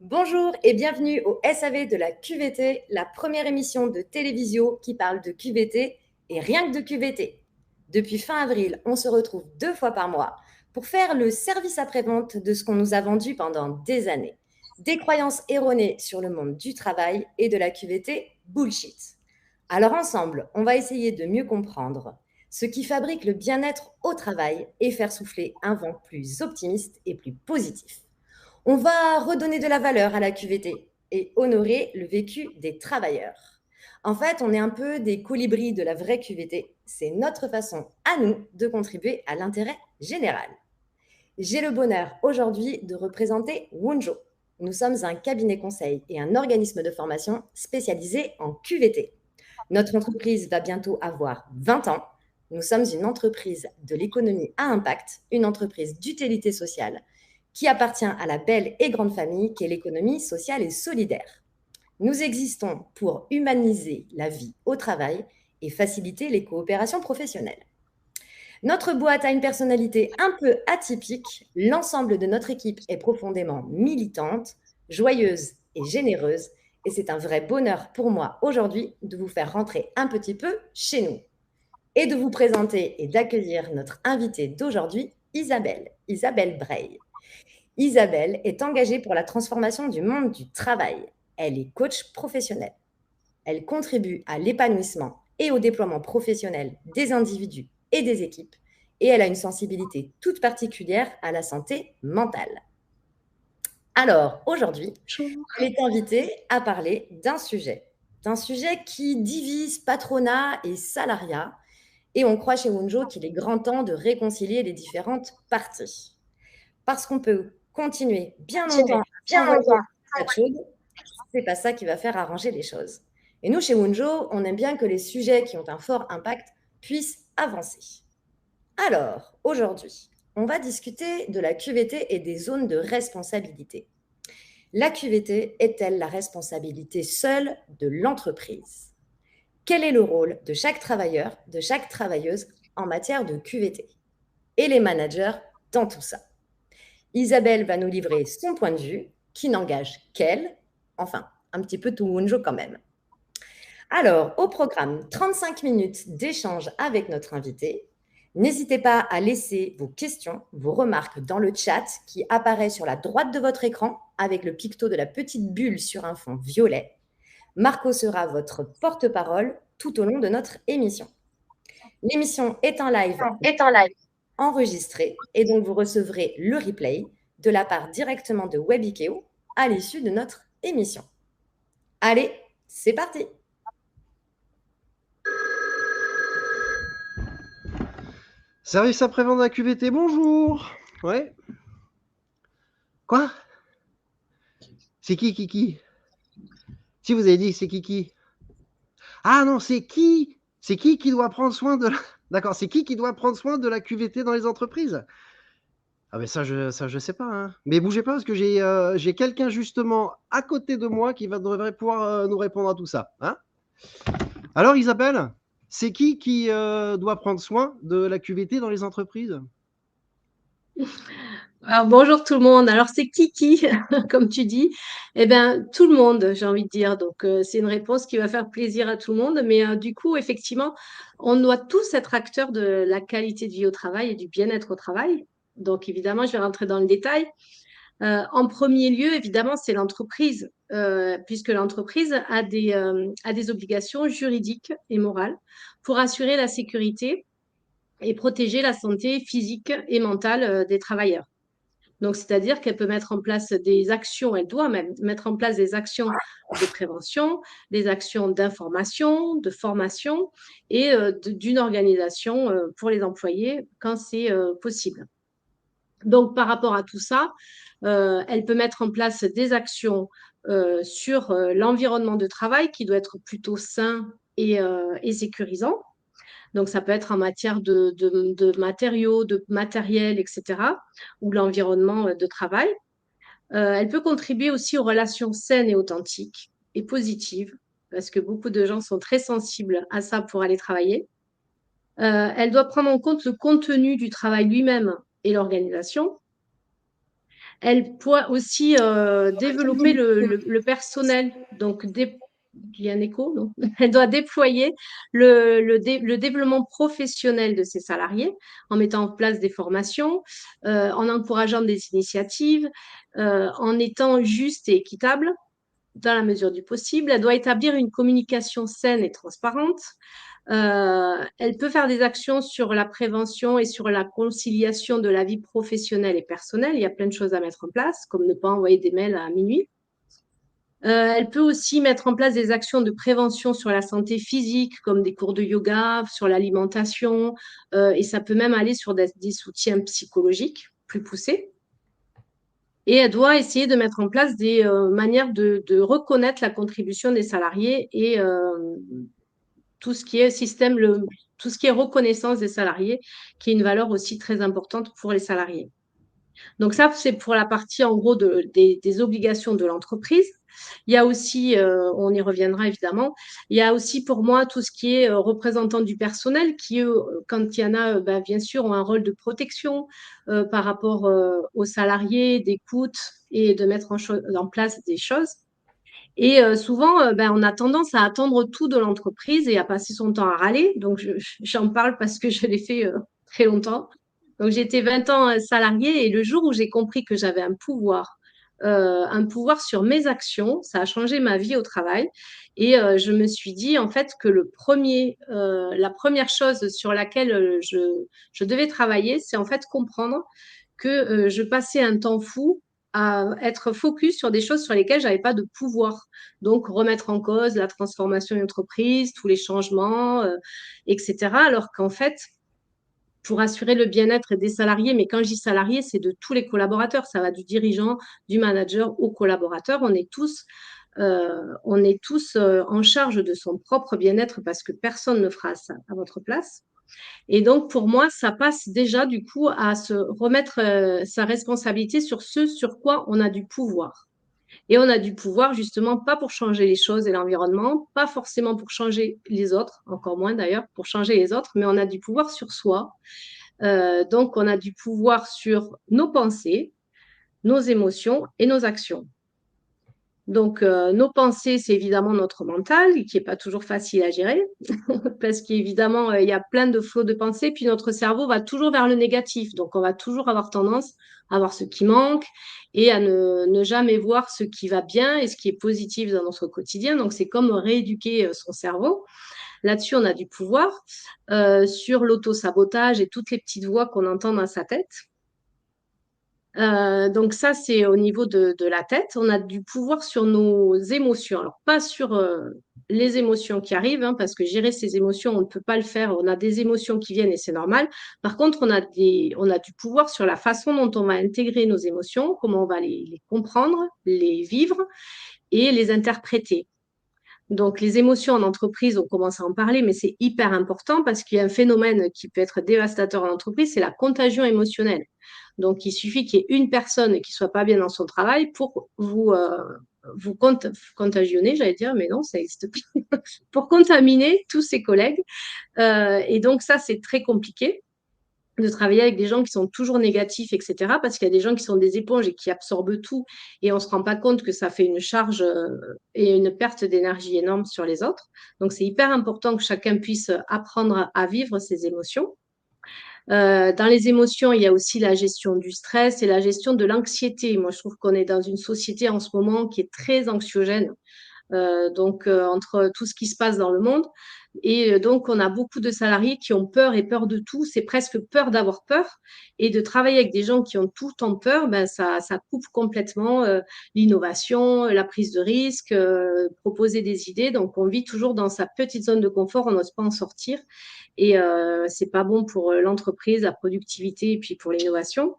Bonjour et bienvenue au SAV de la QVT, la première émission de télévisio qui parle de QVT et rien que de QVT. Depuis fin avril, on se retrouve 2 fois par mois pour faire le service après-vente de ce qu'on nous a vendu pendant des années. Des croyances erronées sur le monde du travail et de la QVT bullshit. Alors ensemble, on va essayer de mieux comprendre ce qui fabrique le bien-être au travail et faire souffler un vent plus optimiste et plus positif. On va redonner de la valeur à la QVT et honorer le vécu des travailleurs. En fait, on est un peu des colibris de la vraie QVT. C'est notre façon à nous de contribuer à l'intérêt général. J'ai le bonheur aujourd'hui de représenter Wunjo. Nous sommes un cabinet conseil et un organisme de formation spécialisé en QVT. Notre entreprise va bientôt avoir 20 ans. Nous sommes une entreprise de l'économie à impact, une entreprise d'utilité sociale qui appartient à la belle et grande famille qu'est l'économie sociale et solidaire. Nous existons pour humaniser la vie au travail et faciliter les coopérations professionnelles. Notre boîte a une personnalité un peu atypique. L'ensemble de notre équipe est profondément militante, joyeuse et généreuse. Et c'est un vrai bonheur pour moi aujourd'hui de vous faire rentrer un petit peu chez nous et de vous présenter et d'accueillir notre invitée d'aujourd'hui, Isabelle Breil. Isabelle est engagée pour la transformation du monde du travail. Elle est coach professionnelle. Elle contribue à l'épanouissement et au déploiement professionnel des individus et des équipes. Et elle a une sensibilité toute particulière à la santé mentale. Alors, aujourd'hui, elle est invitée à parler d'un sujet qui divise patronat et salariat. Et on croit chez Wunjo qu'il est grand temps de réconcilier les différentes parties. Parce qu'on peut continuer bien longtemps à envoyer cette chaude, c'est pas ça qui va faire arranger les choses. Et nous, chez Wunjo, on aime bien que les sujets qui ont un fort impact puissent avancer. Alors, aujourd'hui, on va discuter de la QVT et des zones de responsabilité. La QVT est-elle la responsabilité seule de l'entreprise? Quel est le rôle de chaque travailleur, de chaque travailleuse en matière de QVT? Et les managers dans tout ça? Isabelle va nous livrer son point de vue, qui n'engage qu'elle, enfin, un petit peu tout Wunjo quand même. Alors, au programme, 35 minutes d'échange avec notre invité. N'hésitez pas à laisser vos questions, vos remarques dans le chat qui apparaît sur la droite de votre écran avec le picto de la petite bulle sur un fond violet. Marco sera votre porte-parole tout au long de notre émission. L'émission est en live enregistré et donc vous recevrez le replay de la part directement de Webikeo à l'issue de notre émission. Allez, c'est parti! Service après-vente de la QVT, bonjour. Ouais. Quoi? C'est qui? Si vous avez dit c'est qui? Ah non, c'est qui doit prendre soin de la... D'accord, c'est qui doit prendre soin de la QVT dans les entreprises? Ah ben ça je sais pas, hein. Mais bougez pas parce que j'ai quelqu'un justement à côté de moi qui devrait pouvoir nous répondre à tout ça, hein. Alors Isabelle, c'est qui doit prendre soin de la QVT dans les entreprises? Alors, bonjour tout le monde. Alors, c'est qui, comme tu dis? Eh bien, tout le monde, j'ai envie de dire. Donc, c'est une réponse qui va faire plaisir à tout le monde. Mais du coup, effectivement, on doit tous être acteurs de la qualité de vie au travail et du bien-être au travail. Donc, évidemment, je vais rentrer dans le détail. En premier lieu, évidemment, c'est l'entreprise, puisque l'entreprise a des obligations juridiques et morales pour assurer la sécurité et protéger la santé physique et mentale des travailleurs. Donc, c'est-à-dire qu'elle peut mettre en place des actions, elle doit même mettre en place des actions de prévention, des actions d'information, de formation et d'une organisation pour les employés quand c'est possible. Donc, par rapport à tout ça, elle peut mettre en place des actions sur l'environnement de travail qui doit être plutôt sain et sécurisant. Donc, ça peut être en matière de matériaux, de matériel, etc., ou l'environnement de travail. Elle peut contribuer aussi aux relations saines et authentiques et positives, parce que beaucoup de gens sont très sensibles à ça pour aller travailler. Elle doit prendre en compte le contenu du travail lui-même et l'organisation. Elle peut aussi développer le personnel. Donc, il y a un écho, non? Elle doit déployer le développement professionnel de ses salariés en mettant en place des formations, en encourageant des initiatives, en étant juste et équitable dans la mesure du possible. Elle doit établir une communication saine et transparente. Elle peut faire des actions sur la prévention et sur la conciliation de la vie professionnelle et personnelle. Il y a plein de choses à mettre en place, comme ne pas envoyer des mails à minuit. Elle peut aussi mettre en place des actions de prévention sur la santé physique, comme des cours de yoga, sur l'alimentation, et ça peut même aller sur des soutiens psychologiques plus poussés. Et elle doit essayer de mettre en place des manières de reconnaître la contribution des salariés et tout ce qui est tout ce qui est reconnaissance des salariés, qui est une valeur aussi très importante pour les salariés. Donc ça, c'est pour la partie en gros des obligations de l'entreprise. Il y a aussi, on y reviendra évidemment, il y a aussi pour moi tout ce qui est représentant du personnel qui, quand il y en a, bien sûr, ont un rôle de protection par rapport aux salariés, d'écoute et de mettre en place des choses. Et souvent, on a tendance à attendre tout de l'entreprise et à passer son temps à râler. Donc, j'en parle parce que je l'ai fait très longtemps. Donc, j'étais 20 ans salariée et le jour où j'ai compris que j'avais un pouvoir sur mes actions, ça a changé ma vie au travail. Et je me suis dit, en fait, que la première chose sur laquelle je devais travailler, c'est en fait comprendre que je passais un temps fou à être focus sur des choses sur lesquelles j'avais pas de pouvoir. Donc, remettre en cause la transformation d'une entreprise, tous les changements, etc. Alors qu'en fait, pour assurer le bien-être des salariés, mais quand je dis salariés, c'est de tous les collaborateurs. Ça va du dirigeant, du manager aux collaborateurs. On est tous en charge de son propre bien-être parce que personne ne fera ça à votre place. Et donc, pour moi, ça passe déjà du coup à se remettre sa responsabilité sur ce sur quoi on a du pouvoir. Et on a du pouvoir justement pas pour changer les choses et l'environnement, pas forcément pour changer les autres, encore moins d'ailleurs pour changer les autres, mais on a du pouvoir sur soi. Donc, on a du pouvoir sur nos pensées, nos émotions et nos actions. Donc, nos pensées, c'est évidemment notre mental, qui n'est pas toujours facile à gérer, parce qu'évidemment, il y a plein de flots de pensées, puis notre cerveau va toujours vers le négatif. Donc, on va toujours avoir tendance à voir ce qui manque et à ne jamais voir ce qui va bien et ce qui est positif dans notre quotidien. Donc, c'est comme rééduquer son cerveau. Là-dessus, on a du pouvoir sur l'auto-sabotage et toutes les petites voix qu'on entend dans sa tête. Donc ça, c'est au niveau de la tête. On a du pouvoir sur nos émotions. Alors, pas sur les émotions qui arrivent, hein, parce que gérer ces émotions, on ne peut pas le faire. On a des émotions qui viennent et c'est normal. Par contre, on a du pouvoir sur la façon dont on va intégrer nos émotions, comment on va les comprendre, les vivre et les interpréter. Donc, les émotions en entreprise, on commence à en parler, mais c'est hyper important parce qu'il y a un phénomène qui peut être dévastateur en entreprise, c'est la contagion émotionnelle. Donc, il suffit qu'il y ait une personne qui soit pas bien dans son travail pour vous contagionner, j'allais dire, mais non, ça n'existe pas, pour contaminer tous ses collègues. Et donc, ça, c'est très compliqué de travailler avec des gens qui sont toujours négatifs, etc. Parce qu'il y a des gens qui sont des éponges et qui absorbent tout et on ne se rend pas compte que ça fait une charge et une perte d'énergie énorme sur les autres. Donc, c'est hyper important que chacun puisse apprendre à vivre ses émotions. Dans les émotions, il y a aussi la gestion du stress et la gestion de l'anxiété. Moi, je trouve qu'on est dans une société en ce moment qui est très anxiogène. Donc, entre tout ce qui se passe dans le monde. Et donc, on a beaucoup de salariés qui ont peur et peur de tout. C'est presque peur d'avoir peur. Et de travailler avec des gens qui ont tout le temps peur, ça coupe complètement l'innovation, la prise de risque, proposer des idées. Donc, on vit toujours dans sa petite zone de confort. On n'ose pas en sortir. Et c'est pas bon pour l'entreprise, la productivité et puis pour l'innovation.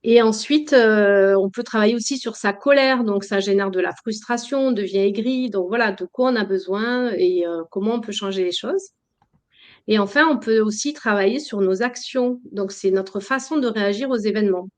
Et ensuite, on peut travailler aussi sur sa colère. Donc, ça génère de la frustration, on devient aigri. Donc, voilà, de quoi on a besoin et comment on peut changer les choses. Et enfin, on peut aussi travailler sur nos actions. Donc, c'est notre façon de réagir aux événements.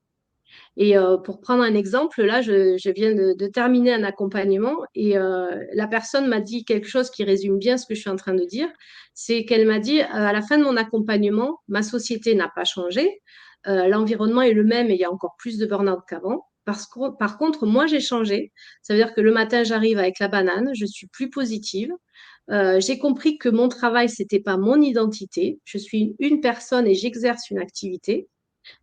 Et pour prendre un exemple, là, je viens de terminer un accompagnement et la personne m'a dit quelque chose qui résume bien ce que je suis en train de dire. C'est qu'elle m'a dit, à la fin de mon accompagnement, ma société n'a pas changé. l'environnement est le même et il y a encore plus de burn-out qu'avant. Par contre, moi, j'ai changé. Ça veut dire que le matin, j'arrive avec la banane, je suis plus positive. J'ai compris que mon travail, c'était pas mon identité. Je suis une personne et j'exerce une activité.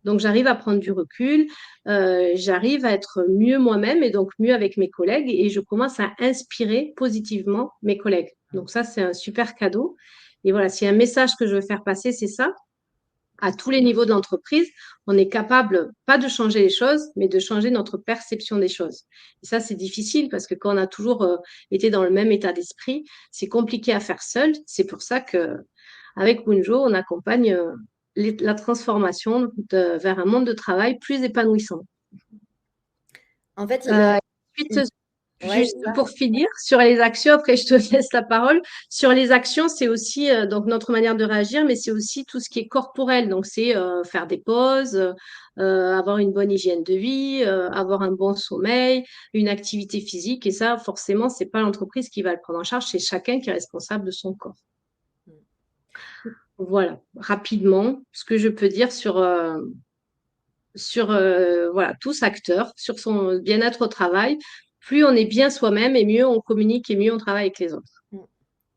Donc, j'arrive à prendre du recul, j'arrive à être mieux moi-même et donc mieux avec mes collègues et je commence à inspirer positivement mes collègues. Donc, ça, c'est un super cadeau. Et voilà, s'il y a un message que je veux faire passer, c'est ça. À tous les niveaux de l'entreprise, on est capable, pas de changer les choses, mais de changer notre perception des choses. Et ça, c'est difficile parce que quand on a toujours été dans le même état d'esprit, c'est compliqué à faire seul. C'est pour ça que avec Bunjo, on accompagne la transformation vers un monde de travail plus épanouissant. En fait, Ensuite, ouais, juste pour finir, sur les actions, après je te laisse la parole. Sur les actions, c'est aussi donc notre manière de réagir, mais c'est aussi tout ce qui est corporel. Donc, c'est faire des pauses, avoir une bonne hygiène de vie, avoir un bon sommeil, une activité physique. Et ça, forcément, c'est pas l'entreprise qui va le prendre en charge, c'est chacun qui est responsable de son corps. Voilà, rapidement, ce que je peux dire sur voilà, tous acteurs, sur son bien-être au travail. Plus on est bien soi-même et mieux on communique et mieux on travaille avec les autres.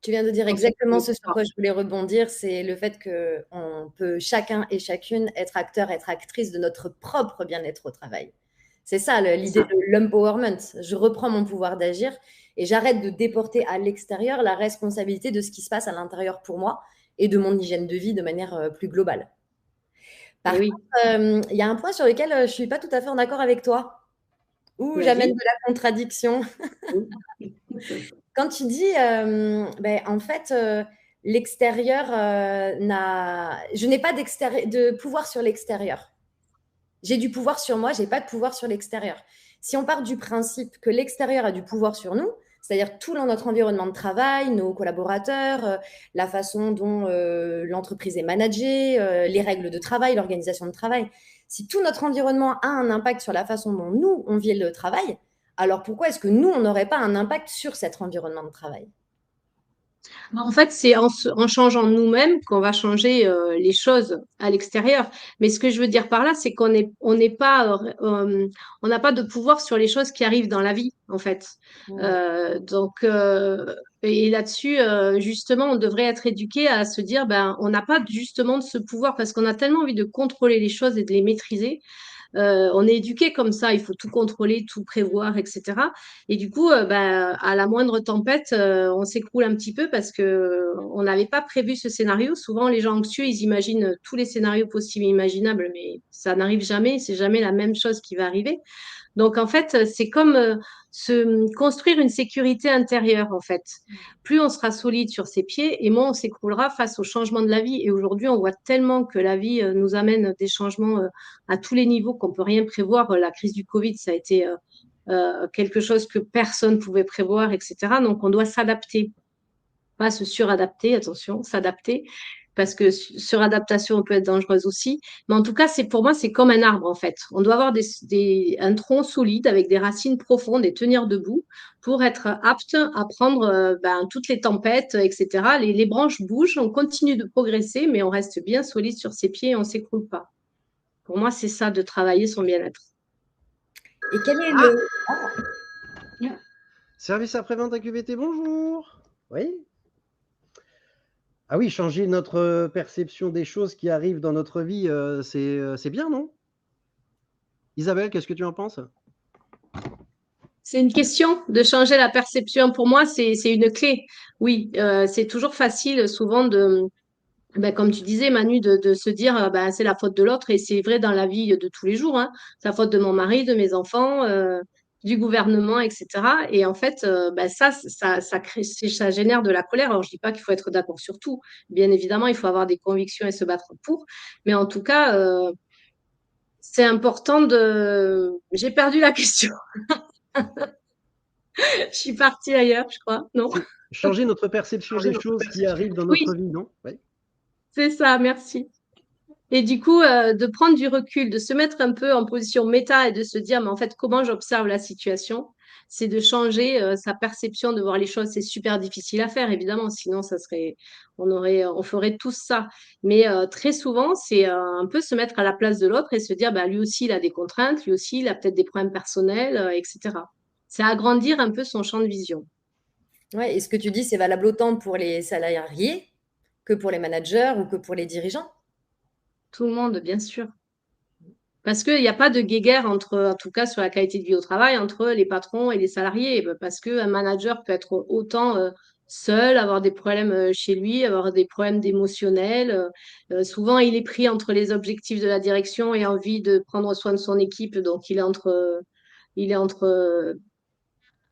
tu viens de dire exactement ce sur quoi je voulais rebondir, c'est le fait qu'on peut chacun et chacune être acteur, être actrice de notre propre bien-être au travail. C'est ça l'idée de l'empowerment. Je reprends mon pouvoir d'agir et j'arrête de déporter à l'extérieur la responsabilité de ce qui se passe à l'intérieur pour moi et de mon hygiène de vie de manière plus globale. Par Oui, contre, il y a un point sur lequel je ne suis pas tout à fait en accord avec toi, où j'amène vas-y. de la contradiction. Quand tu dis, en fait, l'extérieur je n'ai pas de pouvoir sur l'extérieur. J'ai du pouvoir sur moi, j'ai pas de pouvoir sur l'extérieur. Si on part du principe que l'extérieur a du pouvoir sur nous, c'est-à-dire tout dans notre environnement de travail, nos collaborateurs, la façon dont l'entreprise est managée, les règles de travail, l'organisation de travail. Si tout notre environnement a un impact sur la façon dont nous, on vit le travail, alors pourquoi est-ce que nous, on n'aurait pas un impact sur cet environnement de travail? En fait, c'est en changeant nous-mêmes qu'on va changer les choses à l'extérieur. Mais ce que je veux dire par là, c'est on n'est pas, on n'a pas de pouvoir sur les choses qui arrivent dans la vie, en fait. Et là-dessus, justement, on devrait être éduqué à se dire, ben, on n'a pas justement de ce pouvoir parce qu'on a tellement envie de contrôler les choses et de les maîtriser on est éduqué comme ça, il faut tout contrôler, tout prévoir, etc. Et du coup, à la moindre tempête, on s'écroule un petit peu parce que on n'avait pas prévu ce scénario. Souvent, les gens anxieux, ils imaginent tous les scénarios possibles et imaginables, mais ça n'arrive jamais. C'est jamais la même chose qui va arriver. Donc, en fait, c'est comme se construire une sécurité intérieure, en fait. Plus on sera solide sur ses pieds et moins on s'écroulera face aux changements de la vie. Et aujourd'hui, on voit tellement que la vie nous amène des changements à tous les niveaux qu'on peut rien prévoir. La crise du Covid, ça a été quelque chose que personne ne pouvait prévoir, etc. Donc, on doit s'adapter, pas se suradapter, attention, s'adapter parce que suradaptation peut être dangereuse aussi. Mais en tout cas, pour moi, c'est comme un arbre en fait. On doit avoir un tronc solide avec des racines profondes et tenir debout pour être apte à prendre toutes les tempêtes, etc. Les branches bougent, on continue de progresser, mais on reste bien solide sur ses pieds et on ne s'écroule pas. Pour moi, c'est ça de travailler son bien-être. Et quel est Service après-vente à QVT, bonjour. Oui. Ah oui, changer notre perception des choses qui arrivent dans notre vie, c'est bien, non? Isabelle, qu'est-ce que tu en penses? C'est une question de changer la perception. Pour moi, c'est une clé. Oui, c'est toujours facile souvent comme tu disais, Manu, de se dire c'est la faute de l'autre et c'est vrai dans la vie de tous les jours. Hein. C'est la faute de mon mari, de mes enfants, du gouvernement, etc. Et en fait, ça crée, ça génère de la colère. Alors, je dis pas qu'il faut être d'accord sur tout. Bien évidemment, il faut avoir des convictions et se battre pour. Mais en tout cas, c'est important de. J'ai perdu la question. Je suis partie ailleurs, je crois. Non? Changer notre perception des choses qui arrivent dans Oui, notre vie, non? Oui. c'est ça. Merci. Et du coup, de prendre du recul, de se mettre un peu en position méta et de se dire, mais en fait, comment j'observe la situation, c'est de changer sa perception de voir les choses. C'est super difficile à faire, évidemment, sinon on ferait tous ça. Mais très souvent, c'est un peu se mettre à la place de l'autre et se dire, bah, lui aussi, il a des contraintes, lui aussi, il a peut-être des problèmes personnels, etc. C'est agrandir un peu son champ de vision. Ouais, et ce que tu dis, c'est valable autant pour les salariés que pour les managers ou que pour les dirigeants. Tout le monde, bien sûr. Parce qu'il n'y a pas de guéguerre entre, en tout cas sur la qualité de vie au travail, entre les patrons et les salariés. Parce qu'un manager peut être autant seul, avoir des problèmes chez lui, avoir des problèmes d'émotionnel. Souvent, il est pris entre les objectifs de la direction et envie de prendre soin de son équipe. Donc, il est entre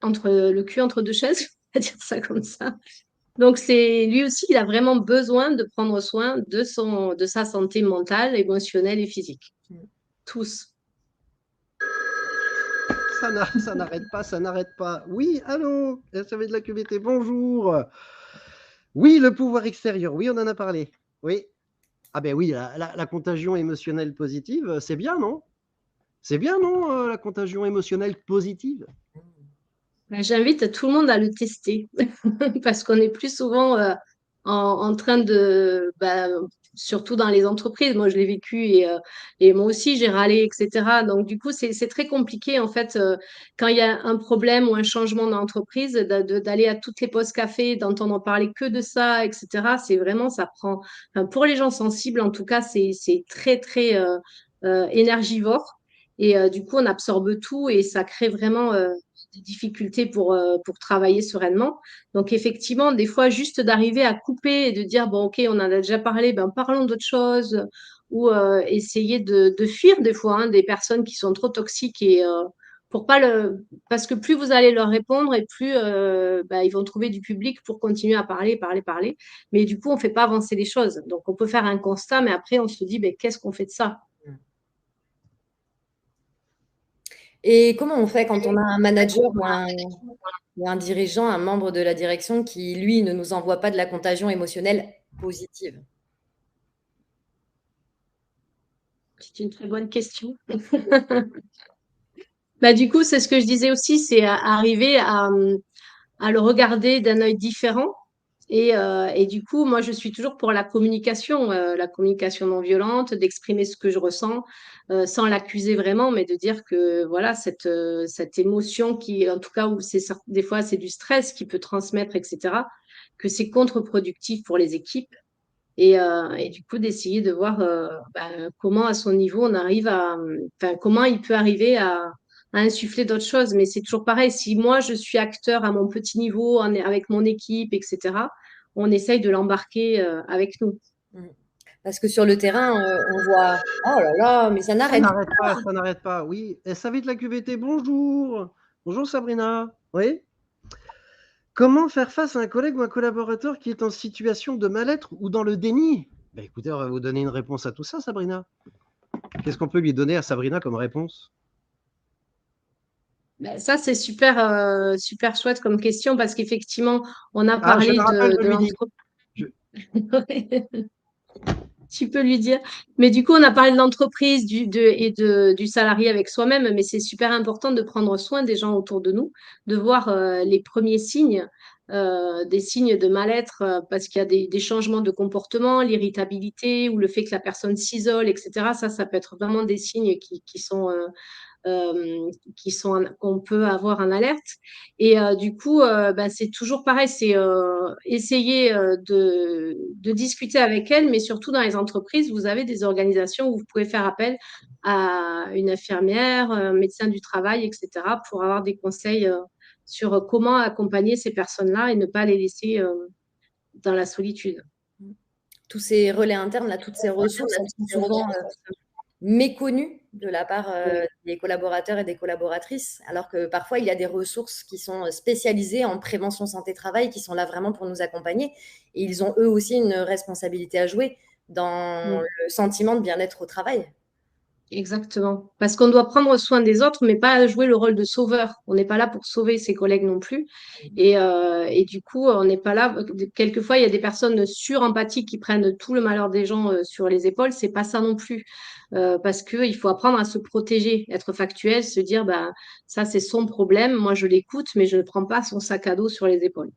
le cul entre deux chaises, on va dire ça comme ça. Donc, lui aussi, il a vraiment besoin de prendre soin de sa santé mentale, émotionnelle et physique. Tous. Ça n'arrête pas, ça n'arrête pas. Oui, allô, SAV de la QVT, bonjour. Oui, le pouvoir extérieur, oui, on en a parlé. Oui. Ah ben oui, la contagion émotionnelle positive, c'est bien, non? C'est bien, non, la contagion émotionnelle positive? Ben, j'invite tout le monde à le tester parce qu'on est plus souvent en train surtout dans les entreprises, moi je l'ai vécu et moi aussi j'ai râlé, etc. Donc du coup, c'est très compliqué en fait quand il y a un problème ou un changement dans l'entreprise d'aller à toutes les pauses café, d'entendre parler que de ça, etc. C'est vraiment, ça prend, enfin, pour les gens sensibles en tout cas, c'est très, très énergivore. Et du coup, on absorbe tout et ça crée vraiment des difficultés pour travailler sereinement. Donc, effectivement, des fois, juste d'arriver à couper et de dire, bon, OK, on en a déjà parlé, ben, parlons d'autre chose, ou essayer de fuir des fois des personnes qui sont trop toxiques et pour pas parce que plus vous allez leur répondre et plus ils vont trouver du public pour continuer à parler, parler, parler. Mais du coup, on fait pas avancer les choses. Donc, on peut faire un constat, mais après, on se dit, ben, qu'est-ce qu'on fait de ça? Et comment on fait quand on a un manager ou un dirigeant, un membre de la direction qui, lui, ne nous envoie pas de la contagion émotionnelle positive? C'est une très bonne question. Bah, du coup, c'est ce que je disais aussi, c'est arriver à le regarder d'un œil différent. Et du coup, moi, je suis toujours pour la communication non violente, d'exprimer ce que je ressens, sans l'accuser vraiment, mais de dire que voilà, cette émotion qui, en tout cas, des fois, c'est du stress qui peut transmettre, etc., que c'est contre-productif pour les équipes. Et du coup, d'essayer de voir comment, à son niveau, enfin, comment il peut arriver à insuffler d'autres choses. Mais c'est toujours pareil. Si moi, je suis acteur à mon petit niveau, avec mon équipe, etc., on essaye de l'embarquer avec nous. Mmh. Parce que sur le terrain, on voit, oh là là, mais ça Ça n'arrête n'arrête pas, ça n'arrête pas. Oui, SAV de la QVT, bonjour. Bonjour Sabrina. Oui. Comment faire face à un collègue ou un collaborateur qui est en situation de mal-être ou dans le déni? Ben écoutez, on va vous donner une réponse à tout ça, Sabrina. Qu'est-ce qu'on peut lui donner à Sabrina comme réponse? Ben, ça, c'est super, super chouette comme question parce qu'effectivement, on a Ah, je parlé le rappelle, je de lui dis. l'entreprise. Je- Tu peux lui dire. Mais du coup, on a parlé de l'entreprise du salarié avec soi-même, mais c'est super important de prendre soin des gens autour de nous, de voir les premiers signes, des signes de mal-être, parce qu'il y a des changements de comportement, l'irritabilité ou le fait que la personne s'isole, etc. Ça peut être vraiment des signes euh, qu'on peut avoir en alerte. Et du coup, c'est toujours pareil, c'est essayer de discuter avec elle, mais surtout dans les entreprises, vous avez des organisations où vous pouvez faire appel à une infirmière, un médecin du travail, etc., pour avoir des conseils sur comment accompagner ces personnes-là et ne pas les laisser dans la solitude. tous ces relais internes, là, toutes ces ressources, elles sont souvent méconnues de la part des collaborateurs et des collaboratrices, alors que parfois il y a des ressources qui sont spécialisées en prévention santé-travail, qui sont là vraiment pour nous accompagner, et ils ont eux aussi une responsabilité à jouer dans Mm. le sentiment de bien-être au travail. Exactement. Parce qu'on doit prendre soin des autres, mais pas jouer le rôle de sauveur. On n'est pas là pour sauver ses collègues non plus. Et du coup, on n'est pas là. Quelquefois, il y a des personnes surempathiques qui prennent tout le malheur des gens sur les épaules. C'est pas ça non plus. Parce qu'il faut apprendre à se protéger, être factuel, se dire, bah, ça, c'est son problème. Moi, je l'écoute, mais je ne prends pas son sac à dos sur les épaules.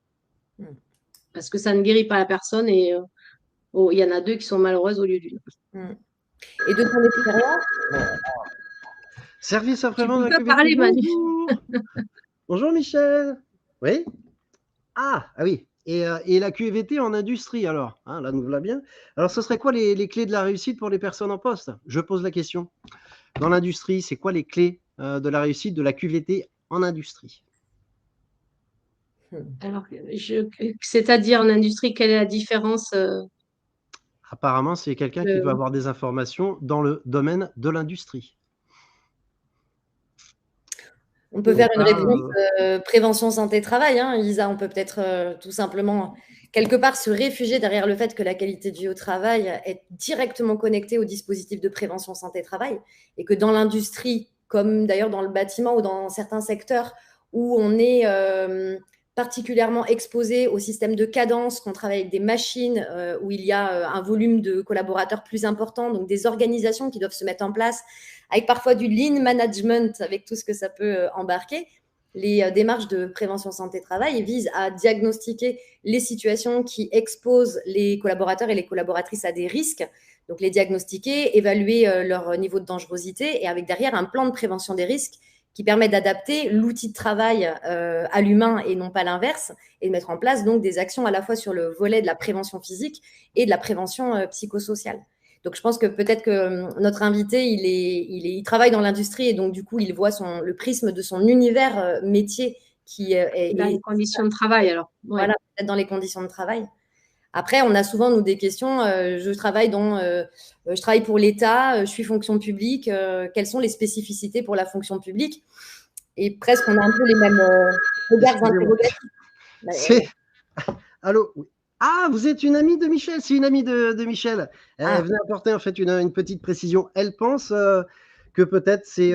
Mm. Parce que ça ne guérit pas la personne et oh, il y en a deux qui sont malheureuses au lieu d'une. Mm. Et de ton expérience, Service Tu après-vente de peux la pas QVT, parler, Manu. bonjour. Bonjour Michel. Oui? Ah oui. Et la QVT en industrie alors, hein, là nous voilà bien. Alors ce serait quoi les clés de la réussite pour les personnes en poste? Je pose la question. Dans l'industrie, c'est quoi les clés de la réussite de la QVT en industrie? Alors, c'est-à-dire en industrie, quelle est la différence Apparemment, c'est quelqu'un qui veut de- avoir des informations dans le domaine de l'industrie. on peut Et faire une pas, réponse prévention santé travail, hein, Lisa. On peut peut-être tout simplement quelque part se réfugier derrière le fait que la qualité de vie au travail est directement connectée au dispositif de prévention santé travail et que dans l'industrie, comme d'ailleurs dans le bâtiment ou dans certains secteurs où on est particulièrement exposé au système de cadence, qu'on travaille avec des machines où il y a un volume de collaborateurs plus important, donc des organisations qui doivent se mettre en place avec parfois du lean management, avec tout ce que ça peut embarquer. Les démarches de prévention santé-travail visent à diagnostiquer les situations qui exposent les collaborateurs et les collaboratrices à des risques, donc les diagnostiquer, évaluer leur niveau de dangerosité et avec derrière un plan de prévention des risques qui permet d'adapter l'outil de travail à l'humain et non pas l'inverse, et de mettre en place donc des actions à la fois sur le volet de la prévention physique et de la prévention psychosociale. Donc, je pense que peut-être que notre invité, il travaille dans l'industrie et donc, du coup, il voit le prisme de son univers métier qui dans les conditions de travail, alors. Ouais. voilà, peut-être dans les conditions de travail. Après, on a souvent, nous, des questions. Je travaille pour l'État, je suis fonction publique. Quelles sont les spécificités pour la fonction publique? Et presque, on a un peu les mêmes regards excusez-moi. interrogatifs. C'est allô? Oui. Ah, vous êtes une amie de Michel? C'est une amie de Michel. Elle venait apporter en fait une petite précision. Elle pense que peut-être c'est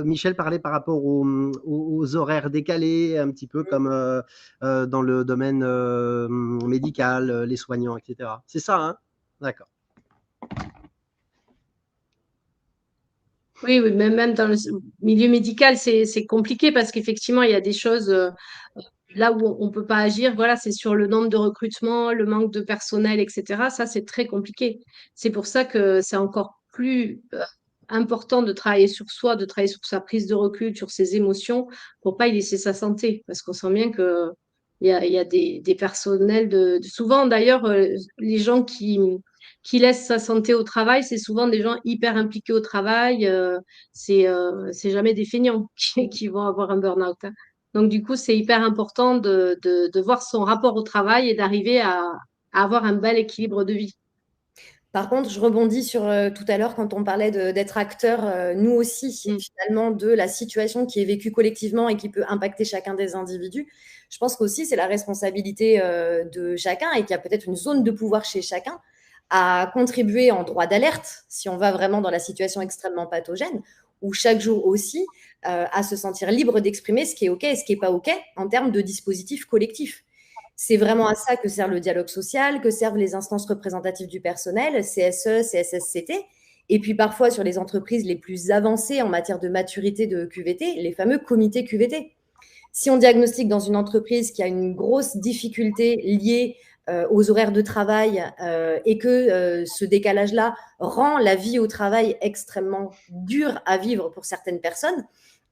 Michel parlait par rapport aux horaires décalés, un petit peu comme dans le domaine médical, les soignants, etc. C'est ça, hein? D'accord. Oui, oui, même dans le milieu médical, c'est compliqué parce qu'effectivement, il y a des choses là où on ne peut pas agir. Voilà, c'est sur le nombre de recrutements, le manque de personnel, etc. Ça, c'est très compliqué. C'est pour ça que c'est encore plus important de travailler sur soi, de travailler sur sa prise de recul, sur ses émotions, pour pas y laisser sa santé. Parce qu'on sent bien que il y a des personnels souvent d'ailleurs, les gens qui laissent sa santé au travail, c'est souvent des gens hyper impliqués au travail. C'est jamais des feignants qui vont avoir un burn-out, hein. Donc, du coup, c'est hyper important de voir son rapport au travail et d'arriver à avoir un bel équilibre de vie. Par contre, je rebondis sur tout à l'heure quand on parlait d'être acteur, nous aussi, finalement, de la situation qui est vécue collectivement et qui peut impacter chacun des individus. Je pense qu'aussi, c'est la responsabilité de chacun et qu'il y a peut-être une zone de pouvoir chez chacun à contribuer en droit d'alerte, si on va vraiment dans la situation extrêmement pathogène, ou chaque jour aussi à se sentir libre d'exprimer ce qui est OK et ce qui n'est pas OK en termes de dispositifs collectifs. C'est vraiment à ça que sert le dialogue social, que servent les instances représentatives du personnel, CSE, CSSCT, et puis parfois sur les entreprises les plus avancées en matière de maturité de QVT, les fameux comités QVT. Si on diagnostique dans une entreprise qui a une grosse difficulté liée aux horaires de travail et que ce décalage-là rend la vie au travail extrêmement dure à vivre pour certaines personnes,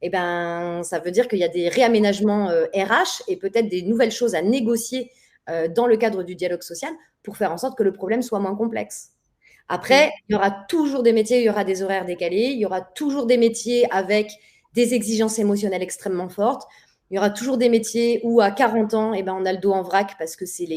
eh ben, ça veut dire qu'il y a des réaménagements RH et peut-être des nouvelles choses à négocier dans le cadre du dialogue social pour faire en sorte que le problème soit moins complexe. Après, il y aura toujours des métiers, il y aura des horaires décalés, il y aura toujours des métiers avec des exigences émotionnelles extrêmement fortes. Il y aura toujours des métiers où à 40 ans, eh ben, on a le dos en vrac parce que c'est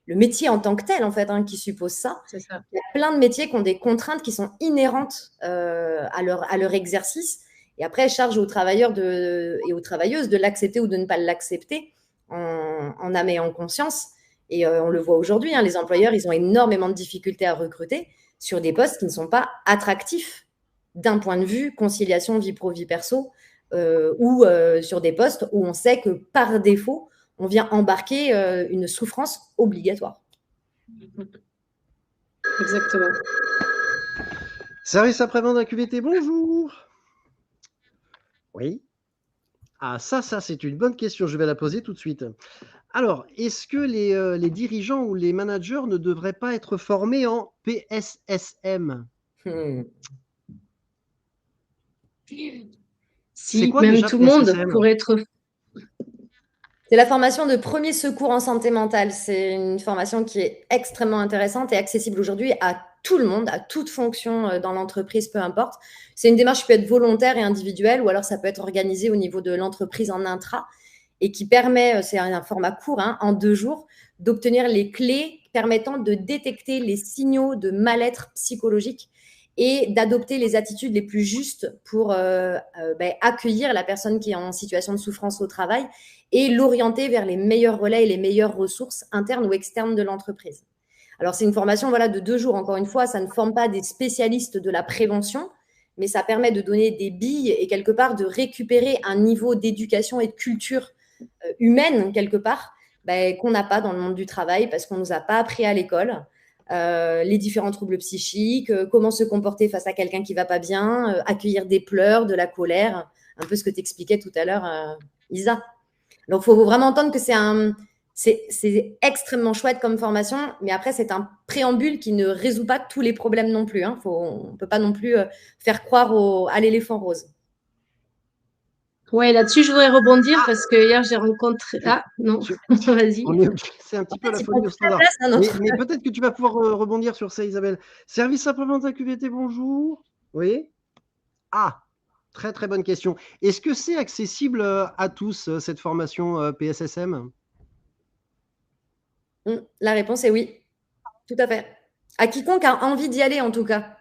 le métier en tant que tel en fait qui suppose ça. C'est ça. Il y a plein de métiers qui ont des contraintes qui sont inhérentes à leur exercice. Et après, charge aux travailleurs et aux travailleuses de l'accepter ou de ne pas l'accepter en âme et en conscience. Et on le voit aujourd'hui, les employeurs, ils ont énormément de difficultés à recruter sur des postes qui ne sont pas attractifs d'un point de vue conciliation vie pro, vie perso, ou sur des postes où on sait que par défaut, on vient embarquer une souffrance obligatoire. Exactement. Service après-vente à QVT, bonjour. Oui. Ah, ça, c'est une bonne question. Je vais la poser tout de suite. Alors, est-ce que les dirigeants ou les managers ne devraient pas être formés en PSSM? C'est Si, quoi même déjà tout le monde PSSM? pourrait être. C'est la formation de premier secours en santé mentale. C'est une formation qui est extrêmement intéressante et accessible aujourd'hui à tout le monde, à toute fonction dans l'entreprise, peu importe. C'est une démarche qui peut être volontaire et individuelle, ou alors ça peut être organisé au niveau de l'entreprise en intra, et qui permet, c'est un format court, hein, en 2 jours, d'obtenir les clés permettant de détecter les signaux de mal-être psychologique et d'adopter les attitudes les plus justes pour accueillir la personne qui est en situation de souffrance au travail et l'orienter vers les meilleurs relais et les meilleures ressources internes ou externes de l'entreprise. Alors, c'est une formation de 2 jours. Encore une fois, ça ne forme pas des spécialistes de la prévention, mais ça permet de donner des billes et quelque part de récupérer un niveau d'éducation et de culture humaine, quelque part, qu'on n'a pas dans le monde du travail parce qu'on ne nous a pas appris à l'école. Les différents troubles psychiques, comment se comporter face à quelqu'un qui ne va pas bien, accueillir des pleurs, de la colère, un peu ce que tu expliquais tout à l'heure, Isa. Donc, il faut vraiment entendre que c'est extrêmement chouette comme formation, mais après, c'est un préambule qui ne résout pas tous les problèmes non plus. Hein. On ne peut pas non plus faire croire à l'éléphant rose. Ouais, là-dessus, je voudrais rebondir parce que hier, j'ai rencontré. Ah, non, vas-y. C'est un petit peu la folie au standard. Mais peut-être que tu vas pouvoir rebondir sur ça, Isabelle. Service après-vente à QVT, bonjour. Oui. Ah, très très bonne question. Est-ce que c'est accessible à tous, cette formation PSSM? La réponse est oui, tout à fait. À quiconque a envie d'y aller, en tout cas.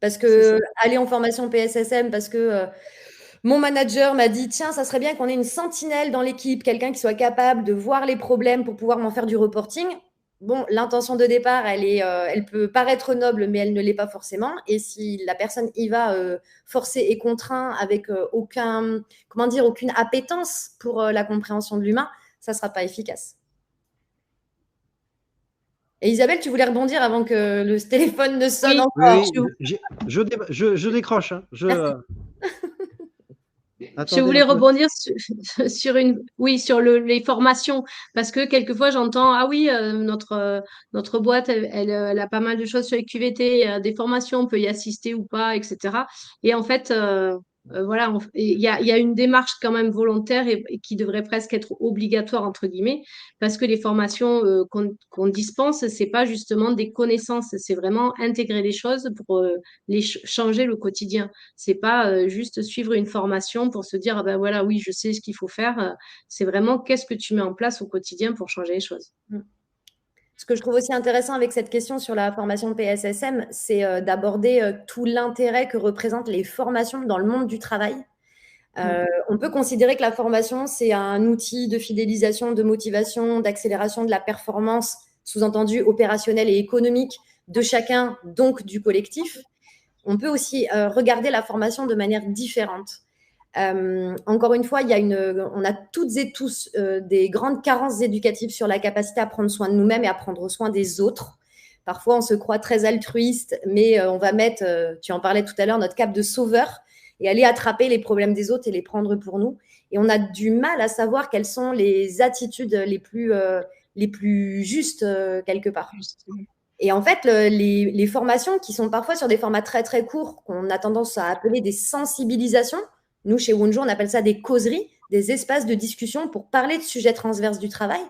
Parce que aller en formation PSSM, parce que mon manager m'a dit, tiens, ça serait bien qu'on ait une sentinelle dans l'équipe, quelqu'un qui soit capable de voir les problèmes pour pouvoir m'en faire du reporting. Bon, l'intention de départ, elle peut paraître noble, mais elle ne l'est pas forcément. Et si la personne y va forcée et contraint avec aucune appétence pour la compréhension de l'humain, ça ne sera pas efficace. Et Isabelle, tu voulais rebondir avant que le téléphone ne sonne encore. Oui, je décroche. Hein. Je voulais rebondir sur les formations, parce que quelquefois j'entends, ah oui, notre boîte, elle a pas mal de choses sur les QVT, des formations, on peut y assister ou pas, etc. Et en fait, voilà, il y a une démarche quand même volontaire et qui devrait presque être obligatoire, entre guillemets, parce que les formations qu'on dispense, c'est pas justement des connaissances, c'est vraiment intégrer les choses pour changer le quotidien. C'est pas juste suivre une formation pour se dire, ah ben voilà, oui, je sais ce qu'il faut faire. C'est vraiment qu'est-ce que tu mets en place au quotidien pour changer les choses. Ce que je trouve aussi intéressant avec cette question sur la formation PSSM, c'est d'aborder tout l'intérêt que représentent les formations dans le monde du travail. On peut considérer que la formation, c'est un outil de fidélisation, de motivation, d'accélération de la performance, sous-entendu opérationnelle et économique de chacun, donc du collectif. On peut aussi regarder la formation de manière différente. Encore une fois, on a toutes et tous des grandes carences éducatives sur la capacité à prendre soin de nous-mêmes et à prendre soin des autres. Parfois, on se croit très altruiste, mais on va mettre, tu en parlais tout à l'heure, notre cape de sauveur et aller attraper les problèmes des autres et les prendre pour nous. Et on a du mal à savoir quelles sont les attitudes les plus justes quelque part. Et en fait, les formations qui sont parfois sur des formats très, très courts, qu'on a tendance à appeler des sensibilisations, nous, chez Wunjo, on appelle ça des causeries, des espaces de discussion pour parler de sujets transverses du travail.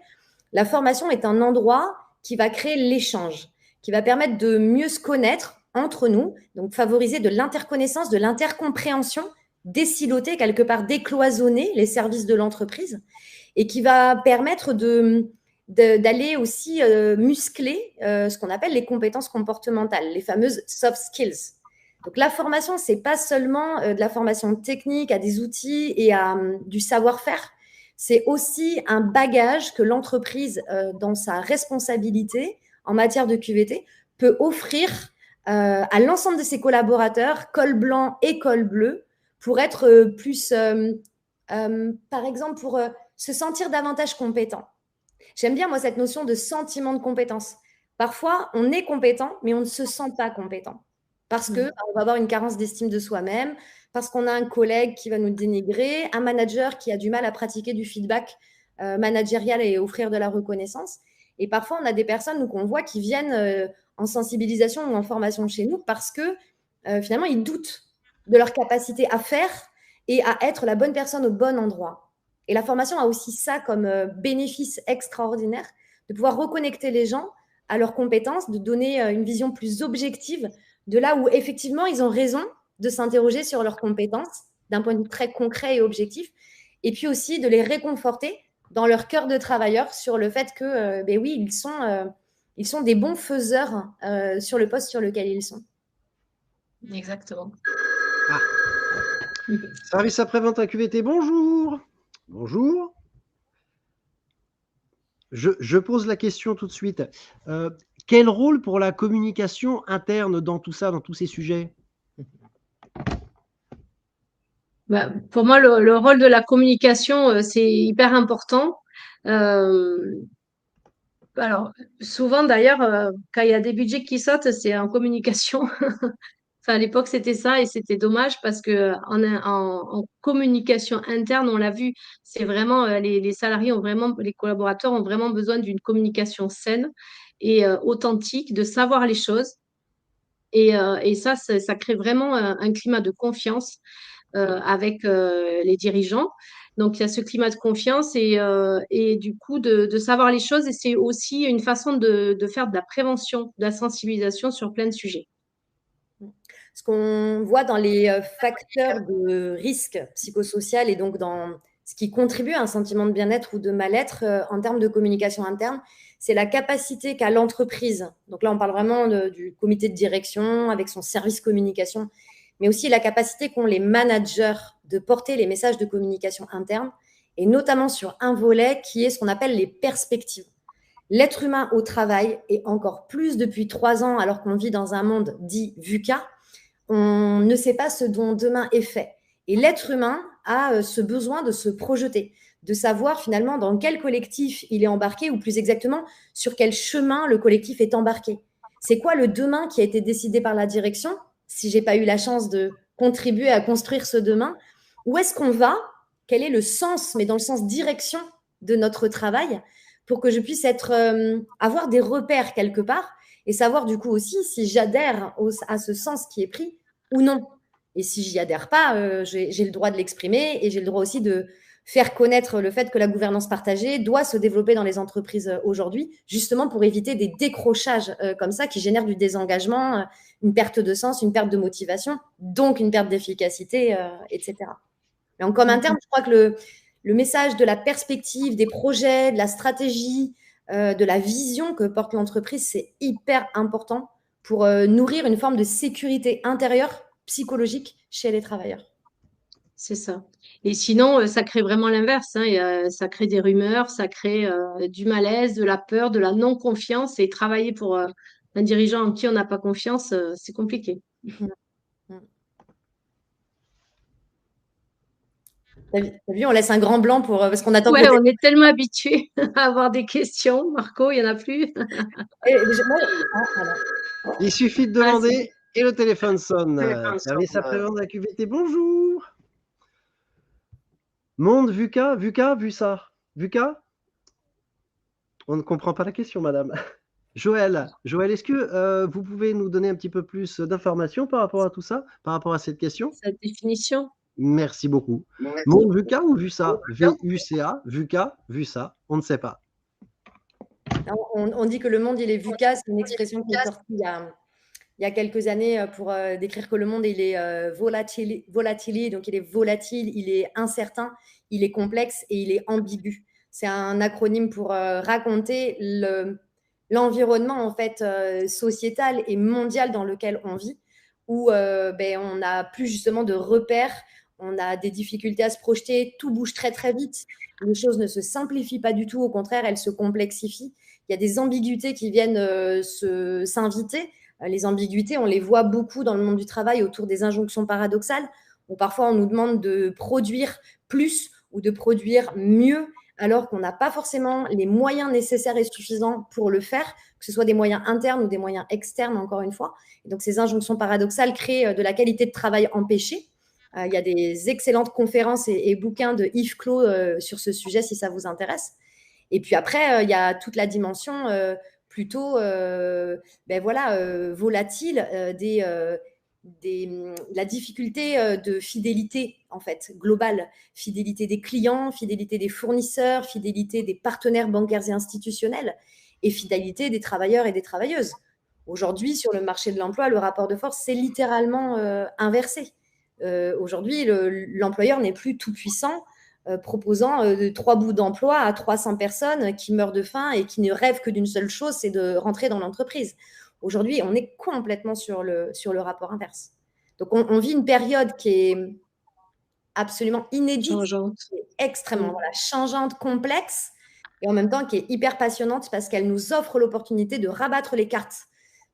La formation est un endroit qui va créer l'échange, qui va permettre de mieux se connaître entre nous, donc favoriser de l'interconnaissance, de l'intercompréhension, désiloter, quelque part décloisonner les services de l'entreprise et qui va permettre d'aller aussi muscler ce qu'on appelle les compétences comportementales, les fameuses soft skills. Donc, la formation, ce n'est pas seulement de la formation technique à des outils et à du savoir-faire. C'est aussi un bagage que l'entreprise, dans sa responsabilité en matière de QVT, peut offrir à l'ensemble de ses collaborateurs, col blanc et col bleu, pour être plus, par exemple, pour se sentir davantage compétent. J'aime bien, moi, cette notion de sentiment de compétence. Parfois, on est compétent, mais on ne se sent pas compétent. Parce qu'on va avoir une carence d'estime de soi-même, parce qu'on a un collègue qui va nous dénigrer, un manager qui a du mal à pratiquer du feedback managérial et offrir de la reconnaissance. Et parfois, on a des personnes qu'on voit qui viennent en sensibilisation ou en formation chez nous parce que finalement, ils doutent de leur capacité à faire et à être la bonne personne au bon endroit. Et la formation a aussi ça comme bénéfice extraordinaire, de pouvoir reconnecter les gens à leurs compétences, de donner une vision plus objective de là où effectivement ils ont raison de s'interroger sur leurs compétences d'un point de vue très concret et objectif, et puis aussi de les réconforter dans leur cœur de travailleur sur le fait que, ben oui, ils sont des bons faiseurs sur le poste sur lequel ils sont. Exactement. Ah. Service après-vente à QVT, bonjour. Bonjour. Je pose la question tout de suite. Quel rôle pour la communication interne dans tout ça, dans tous ces sujets? Bah, pour moi, le rôle de la communication, c'est hyper important. Alors, souvent d'ailleurs, quand il y a des budgets qui sautent, c'est en communication. Enfin, à l'époque, c'était ça et c'était dommage parce que en communication interne, on l'a vu, c'est vraiment les salariés ont vraiment, les collaborateurs ont vraiment besoin d'une communication saine et authentique, de savoir les choses. Et ça crée vraiment un climat de confiance avec les dirigeants. Donc, il y a ce climat de confiance et du coup, de savoir les choses. Et c'est aussi une façon de faire de la prévention, de la sensibilisation sur plein de sujets. Ce qu'on voit dans les facteurs de risque psychosocial et donc dans ce qui contribue à un sentiment de bien-être ou de mal-être en termes de communication interne, c'est la capacité qu'a l'entreprise. Donc là, on parle vraiment du comité de direction avec son service communication, mais aussi la capacité qu'ont les managers de porter les messages de communication interne, et notamment sur un volet qui est ce qu'on appelle les perspectives. L'être humain au travail, et encore plus depuis 3 ans, alors qu'on vit dans un monde dit VUCA, on ne sait pas ce dont demain est fait. Et l'être humain a ce besoin de se projeter, de savoir finalement dans quel collectif il est embarqué, ou plus exactement, sur quel chemin le collectif est embarqué. C'est quoi le demain qui a été décidé par la direction, si j'ai pas eu la chance de contribuer à construire ce demain? Où est-ce qu'on va? Quel est le sens, mais dans le sens direction de notre travail, pour que je puisse avoir des repères quelque part et savoir du coup aussi si j'adhère à ce sens qui est pris ou non. Et si j'y adhère pas, j'ai le droit de l'exprimer et j'ai le droit aussi de faire connaître le fait que la gouvernance partagée doit se développer dans les entreprises aujourd'hui, justement pour éviter des décrochages comme ça qui génèrent du désengagement, une perte de sens, une perte de motivation, donc une perte d'efficacité, etc. Mais en com interne, je crois que le message de la perspective, des projets, de la stratégie, de la vision que porte l'entreprise, c'est hyper important pour nourrir une forme de sécurité intérieure, psychologique chez les travailleurs. C'est ça. Et sinon, ça crée vraiment l'inverse, hein. Ça crée des rumeurs, ça crée du malaise, de la peur, de la non-confiance. Et travailler pour un dirigeant en qui on n'a pas confiance, c'est compliqué. T'as vu, on laisse un grand blanc parce qu'on attend Ouais, on est tellement habitué à avoir des questions. Marco, il n'y en a plus. Il suffit de demander et le téléphone sonne. Service après-vente à QVT, bonjour. Monde VUCA, VUCA, VUSA. VUCA? On ne comprend pas la question, madame. Joël, est-ce que vous pouvez nous donner un petit peu plus d'informations par rapport à tout ça, par rapport à cette question? Sa définition. Merci beaucoup. Monde VUCA ou VUSA? VUCA, VUCA, VUSA, on ne sait pas. On dit que le monde, il est VUCA, c'est une expression qui est sortie il y a quelques années pour décrire que le monde, il est volatile, donc il est volatile, il est incertain, il est complexe et il est ambigu. C'est un acronyme pour raconter l'environnement en fait sociétal et mondial dans lequel on vit, où on n'a plus justement de repères, on a des difficultés à se projeter, tout bouge très très vite, les choses ne se simplifient pas du tout, au contraire, elles se complexifient. Il y a des ambiguïtés qui viennent s'inviter Les ambiguïtés, on les voit beaucoup dans le monde du travail autour des injonctions paradoxales, où parfois on nous demande de produire plus ou de produire mieux, alors qu'on n'a pas forcément les moyens nécessaires et suffisants pour le faire, que ce soit des moyens internes ou des moyens externes, encore une fois. Et donc, ces injonctions paradoxales créent de la qualité de travail empêchée. Il y a des excellentes conférences et bouquins de Yves Clos sur ce sujet, si ça vous intéresse. Et puis après, il y a toute la dimension plutôt volatile la difficulté de fidélité, en fait, globale. Fidélité des clients, fidélité des fournisseurs, fidélité des partenaires bancaires et institutionnels et fidélité des travailleurs et des travailleuses. Aujourd'hui, sur le marché de l'emploi, le rapport de force s'est littéralement inversé. Aujourd'hui, l'employeur n'est plus tout puissant, proposant 3 bouts d'emploi à 300 personnes qui meurent de faim et qui ne rêvent que d'une seule chose, c'est de rentrer dans l'entreprise. Aujourd'hui, on est complètement sur le rapport inverse. Donc, on vit une période qui est absolument inédite, Changeante. qui est extrêmement changeante, complexe, et en même temps qui est hyper passionnante parce qu'elle nous offre l'opportunité de rabattre les cartes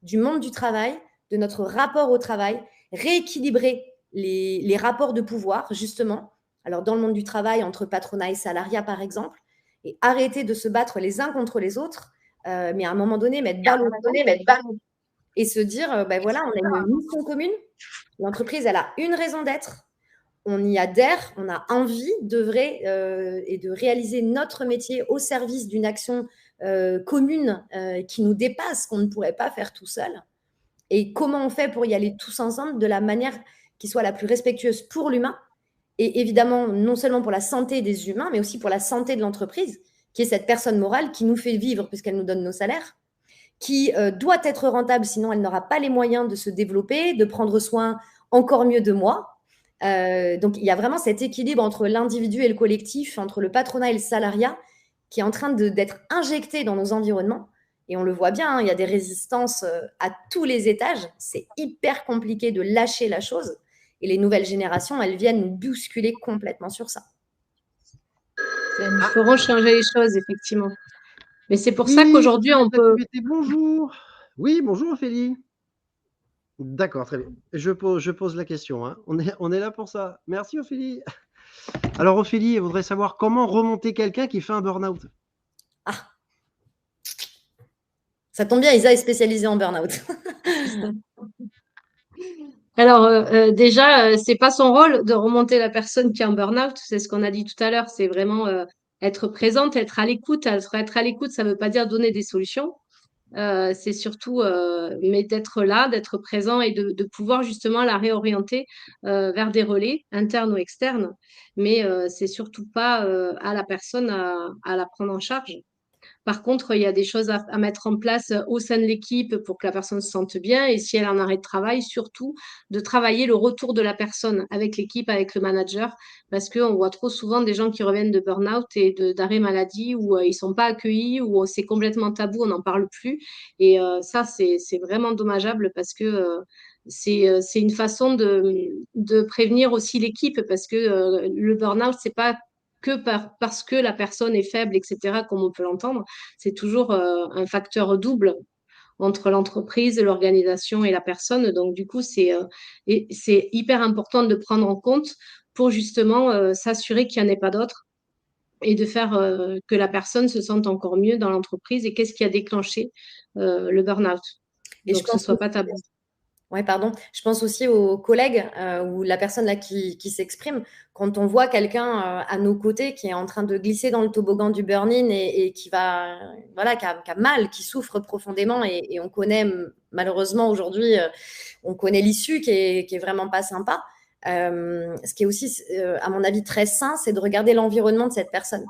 du monde du travail, de notre rapport au travail, rééquilibrer les rapports de pouvoir, justement, alors dans le monde du travail, entre patronat et salariat, par exemple, et arrêter de se battre les uns contre les autres, mais à un moment donné, mettre balle au fond et se dire, voilà, on a une mission commune, l'entreprise, elle a une raison d'être, on y adhère, on a envie d'œuvrer et de réaliser notre métier au service d'une action commune qui nous dépasse, qu'on ne pourrait pas faire tout seul. Et comment on fait pour y aller tous ensemble de la manière qui soit la plus respectueuse pour l'humain et évidemment non seulement pour la santé des humains, mais aussi pour la santé de l'entreprise, qui est cette personne morale qui nous fait vivre puisqu'elle nous donne nos salaires, qui doit être rentable, sinon elle n'aura pas les moyens de se développer, de prendre soin encore mieux de moi. Donc, il y a vraiment cet équilibre entre l'individu et le collectif, entre le patronat et le salariat, qui est en train d'être injecté dans nos environnements. Et on le voit bien, hein, il y a des résistances à tous les étages. C'est hyper compliqué de lâcher la chose. Et les nouvelles générations, elles viennent nous bousculer complètement sur ça. Nous ferons changer les choses, effectivement. Mais c'est pour ça qu'aujourd'hui, on peut… Bonjour. Oui, bonjour Ophélie. D'accord, très bien. Je pose la question. Hein. On est là pour ça. Merci Ophélie. Alors Ophélie, elle voudrait savoir comment remonter quelqu'un qui fait un burn-out. Ah, ça tombe bien, Isa est spécialisée en burn-out. Alors, déjà, c'est pas son rôle de remonter la personne qui est en burn-out. C'est ce qu'on a dit tout à l'heure. C'est vraiment être présente, être à l'écoute. Être à l'écoute, ça veut pas dire donner des solutions. C'est surtout mais d'être là, d'être présent et de pouvoir justement la réorienter vers des relais internes ou externes. Mais c'est surtout pas à la personne à la prendre en charge. Par contre, il y a des choses à mettre en place au sein de l'équipe pour que la personne se sente bien. Et si elle est en arrêt de travail, surtout de travailler le retour de la personne avec l'équipe, avec le manager, parce qu'on voit trop souvent des gens qui reviennent de burn-out et d'arrêt maladie où ils sont pas accueillis, où c'est complètement tabou, on n'en parle plus. Et ça, c'est vraiment dommageable parce que c'est une façon de prévenir aussi l'équipe parce que le burn-out, c'est pas que parce que la personne est faible, etc., comme on peut l'entendre. C'est toujours un facteur double entre l'entreprise, l'organisation et la personne. Donc, du coup, c'est hyper important de prendre en compte pour justement s'assurer qu'il n'y en ait pas d'autres et de faire que la personne se sente encore mieux dans l'entreprise et qu'est-ce qui a déclenché le burn-out. Donc, que ce ne soit pas tabou. Oui, pardon. Je pense aussi aux collègues ou la personne là qui s'exprime. Quand on voit quelqu'un à nos côtés qui est en train de glisser dans le toboggan du burn-in et qui va, voilà, qui a mal, qui souffre profondément et on connaît malheureusement aujourd'hui, on connaît l'issue qui est vraiment pas sympa. Ce qui est aussi, à mon avis, très sain, c'est de regarder l'environnement de cette personne.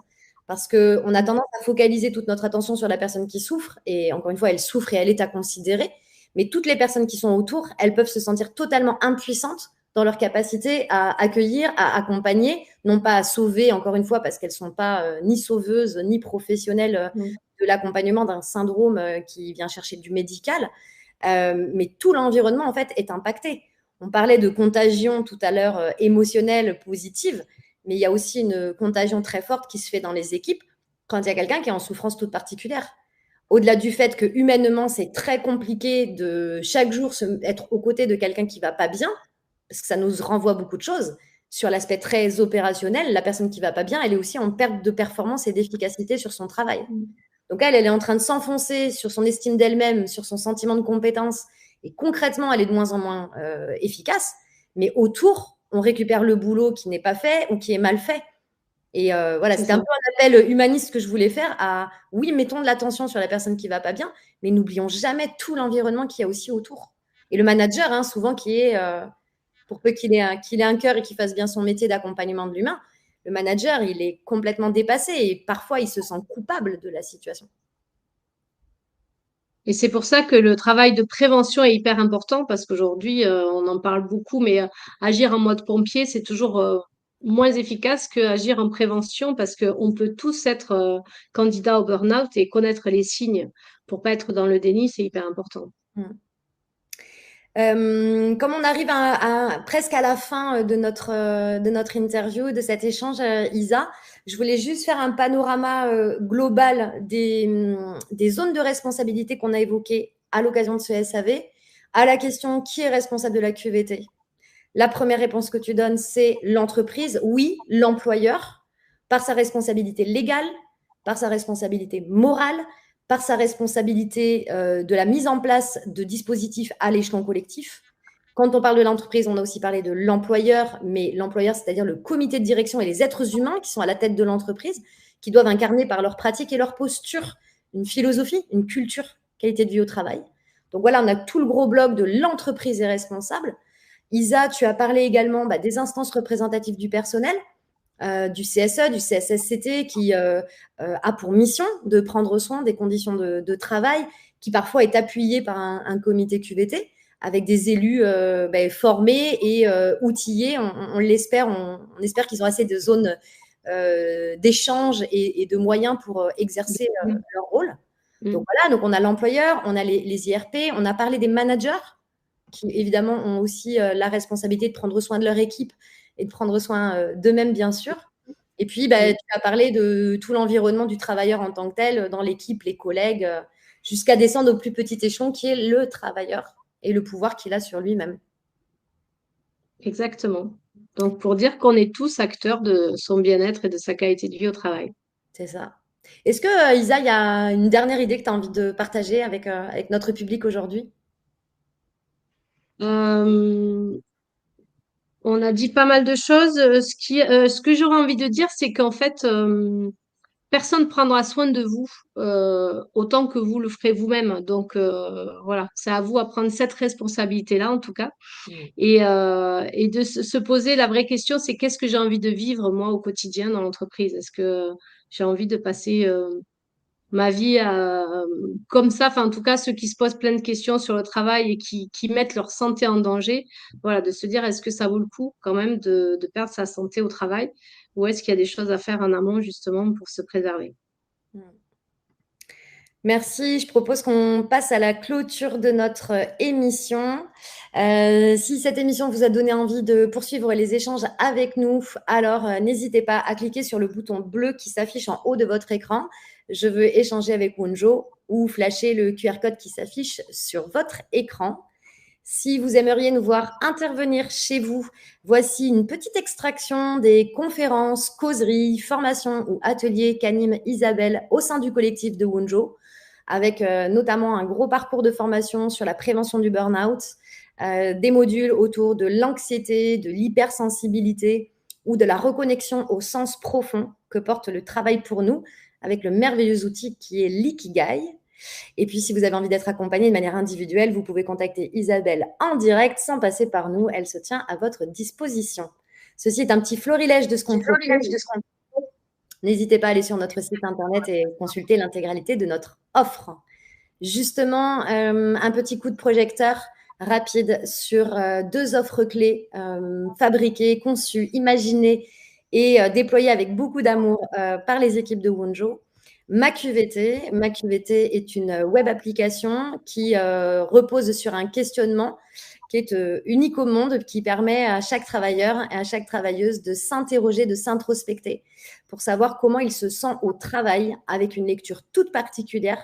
Parce qu'on a tendance à focaliser toute notre attention sur la personne qui souffre. Et encore une fois, elle souffre et elle est à considérer. Mais toutes les personnes qui sont autour, elles peuvent se sentir totalement impuissantes dans leur capacité à accueillir, à accompagner, non pas à sauver, encore une fois, parce qu'elles ne sont pas ni sauveuses, ni professionnelles de l'accompagnement d'un syndrome qui vient chercher du médical. Mais tout l'environnement, en fait, est impacté. On parlait de contagion tout à l'heure émotionnelle, positive, mais il y a aussi une contagion très forte qui se fait dans les équipes quand il y a quelqu'un qui est en souffrance toute particulière. au-delà du fait que humainement, c'est très compliqué de chaque jour être aux côtés de quelqu'un qui ne va pas bien, parce que ça nous renvoie beaucoup de choses. Sur l'aspect très opérationnel, la personne qui ne va pas bien, elle est aussi en perte de performance et d'efficacité sur son travail. Donc elle est en train de s'enfoncer sur son estime d'elle-même, sur son sentiment de compétence, et concrètement, elle est de moins en moins efficace. Mais autour, on récupère le boulot qui n'est pas fait ou qui est mal fait. Et voilà, c'était un peu un appel humaniste que je voulais faire à, oui, mettons de l'attention sur la personne qui ne va pas bien, mais n'oublions jamais tout l'environnement qu'il y a aussi autour. Et le manager, hein, souvent, qui est, pour peu qu'il ait un cœur et qu'il fasse bien son métier d'accompagnement de l'humain, le manager, il est complètement dépassé et parfois, il se sent coupable de la situation. Et c'est pour ça que le travail de prévention est hyper important parce qu'aujourd'hui, on en parle beaucoup, mais agir en mode pompier, c'est toujours moins efficace qu'agir en prévention parce qu'on peut tous être candidats au burn-out et connaître les signes pour pas être dans le déni, c'est hyper important. Comme on arrive presque à la fin de notre interview, de cet échange, Isa, je voulais juste faire un panorama global des zones de responsabilité qu'on a évoquées à l'occasion de ce SAV. À la question qui est responsable de la QVT, la première réponse que tu donnes, c'est l'entreprise. Oui, l'employeur, par sa responsabilité légale, par sa responsabilité morale, par sa responsabilité de la mise en place de dispositifs à l'échelon collectif. Quand on parle de l'entreprise, on a aussi parlé de l'employeur, mais l'employeur, c'est-à-dire le comité de direction et les êtres humains qui sont à la tête de l'entreprise, qui doivent incarner par leur pratique et leur posture une philosophie, une culture, qualité de vie au travail. Donc voilà, on a tout le gros bloc de l'entreprise est responsable. Isa, tu as parlé également des instances représentatives du personnel, du CSE, du CSSCT, qui a pour mission de prendre soin des conditions de travail, qui parfois est appuyé par un comité QVT, avec des élus formés et outillés. On l'espère, on espère qu'ils ont assez de zones d'échange et de moyens pour exercer leur rôle. Donc voilà, donc on a l'employeur, on a les IRP, on a parlé des managers, qui évidemment ont aussi la responsabilité de prendre soin de leur équipe et de prendre soin d'eux-mêmes, bien sûr. Et puis, tu as parlé de tout l'environnement du travailleur en tant que tel, dans l'équipe, les collègues, jusqu'à descendre au plus petit échelon qui est le travailleur et le pouvoir qu'il a sur lui-même. Exactement. Donc, pour dire qu'on est tous acteurs de son bien-être et de sa qualité de vie au travail. C'est ça. Est-ce que, Isa, il y a une dernière idée que tu as envie de partager avec notre public aujourd'hui ? On a dit pas mal de choses. Ce que j'aurais envie de dire, c'est qu'en fait, personne ne prendra soin de vous autant que vous le ferez vous-même. Donc, voilà, c'est à vous à prendre cette responsabilité-là, en tout cas. Et de se poser la vraie question, c'est qu'est-ce que j'ai envie de vivre, moi, au quotidien dans l'entreprise? Est-ce que j'ai envie de passer ma vie comme ça, enfin en tout cas ceux qui se posent plein de questions sur le travail et qui mettent leur santé en danger, voilà, de se dire est-ce que ça vaut le coup quand même de perdre sa santé au travail ou est-ce qu'il y a des choses à faire en amont justement pour se préserver. Merci, je propose qu'on passe à la clôture de notre émission. Si cette émission vous a donné envie de poursuivre les échanges avec nous, alors n'hésitez pas à cliquer sur le bouton bleu qui s'affiche en haut de votre écran. Je veux échanger avec Wonjo ou flasher le QR code qui s'affiche sur votre écran. Si vous aimeriez nous voir intervenir chez vous, voici une petite extraction des conférences, causeries, formations ou ateliers qu'anime Isabelle au sein du collectif de Wonjo, avec notamment un gros parcours de formation sur la prévention du burn-out, des modules autour de l'anxiété, de l'hypersensibilité ou de la reconnexion au sens profond que porte le travail pour nous, avec le merveilleux outil qui est l'Ikigai. Et puis, si vous avez envie d'être accompagné de manière individuelle, vous pouvez contacter Isabelle en direct sans passer par nous. Elle se tient à votre disposition. Ceci est un petit florilège de ce qu'on propose. N'hésitez pas à aller sur notre site internet et consulter l'intégralité de notre offre. Justement, un petit coup de projecteur rapide sur 2 offres clés fabriquées, conçues, imaginées et déployées avec beaucoup d'amour par les équipes de Wonjo. Ma QVT est une web application qui repose sur un questionnement qui est unique au monde, qui permet à chaque travailleur et à chaque travailleuse de s'interroger, de s'introspecter pour savoir comment il se sent au travail avec une lecture toute particulière,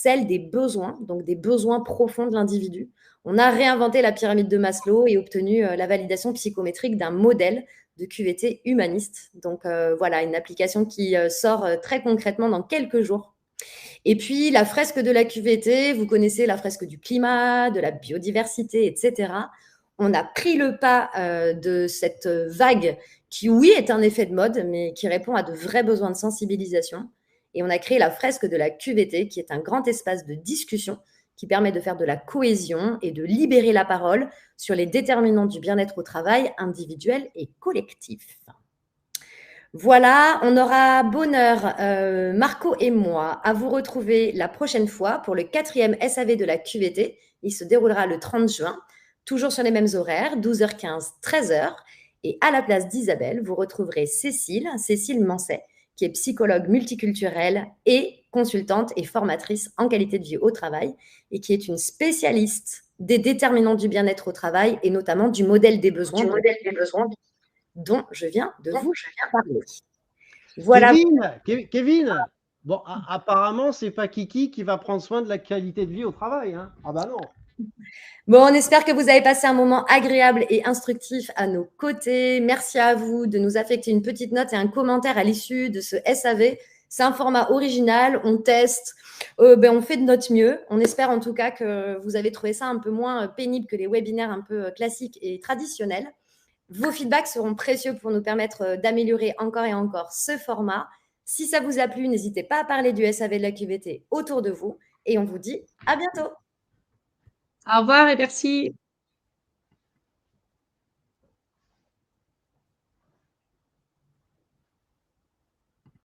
celle des besoins, donc des besoins profonds de l'individu. On a réinventé la pyramide de Maslow et obtenu la validation psychométrique d'un modèle de QVT humaniste. Donc voilà, une application qui sort très concrètement dans quelques jours. Et puis la fresque de la QVT, vous connaissez la fresque du climat, de la biodiversité, etc. On a pris le pas de cette vague qui, oui, est un effet de mode, mais qui répond à de vrais besoins de sensibilisation. Et on a créé la fresque de la QVT, qui est un grand espace de discussion qui permet de faire de la cohésion et de libérer la parole sur les déterminants du bien-être au travail individuel et collectif. Voilà, on aura bonheur, Marco et moi, à vous retrouver la prochaine fois pour le 4e SAV de la QVT. Il se déroulera le 30 juin, toujours sur les mêmes horaires, 12h15, 13h. Et à la place d'Isabelle, vous retrouverez Cécile Manset, qui est psychologue multiculturelle et consultante et formatrice en qualité de vie au travail, et qui est une spécialiste des déterminants du bien-être au travail, et notamment du modèle des besoins dont je viens de vous parler. Voilà. Kevin, bon, apparemment, c'est pas Kiki qui va prendre soin de la qualité de vie au travail. Hein. Ah bah non. Bon, on espère que vous avez passé un moment agréable et instructif à nos côtés. Merci à vous de nous affecter une petite note et un commentaire à l'issue de ce SAV. C'est un format original, on teste, on fait de notre mieux. On espère en tout cas que vous avez trouvé ça un peu moins pénible que les webinaires un peu classiques et traditionnels. Vos feedbacks seront précieux pour nous permettre d'améliorer encore et encore ce format. Si ça vous a plu, n'hésitez pas à parler du SAV de la QVT autour de vous et on vous dit à bientôt. Au revoir et merci.